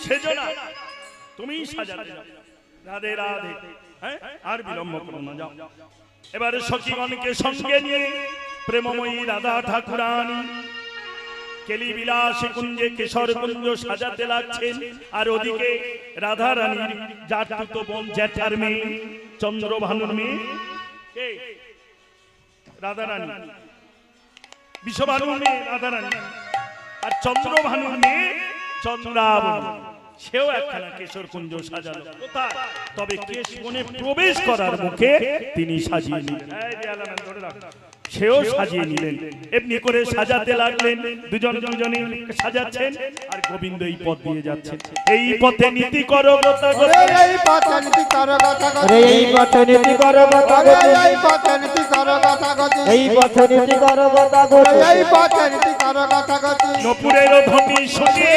সেজন্য তুমি সাজাতে যাও। রাধে রাধে। আর বিলম্ব করো না, যাও। এবারে সখীগণকে সঙ্গে নিয়ে প্রেমময়ী রাধা ঠাকুরানী কেলি বিলাসী কুঞ্জে কেশর কুঞ্জ সাজাতে লাগছেন। আর ওদিকে রাধা রানীর জাতপুত বোন জ্যাঠার মেয়ে চন্দ্রভানুর মেয়ে কে? রাধা রানী, বিশ্বভানুর মেয়ে রাধা রানী, আর চন্দ্রভানুর মেয়ে চন্দ্রাবতী, সেও একখানা কেশর কুঞ্জ সাজালো। কোথায়? তবে কেশ বনে প্রবেশ করার মুখে তিনি সাজিয়ে নিলেন। সেও সাজিয়ে নিলেন। এমনি করে সাজাতে লাগলেন। দুজন দুজনে সাজাচ্ছেন আর গোবিন্দ এই পথ দিয়ে যাচ্ছেন। এই পথে নীতি করো গতাগতি, এই পথে নীতি করো গতাগতি, এই পথে নীতি করো গতাগতি, এই পথে নীতি করো গতাগতি, এই পথে নীতি করো গতাগতি, এই পথে নীতি করো গতাগতি। নপুরের ধ্বনি শুনে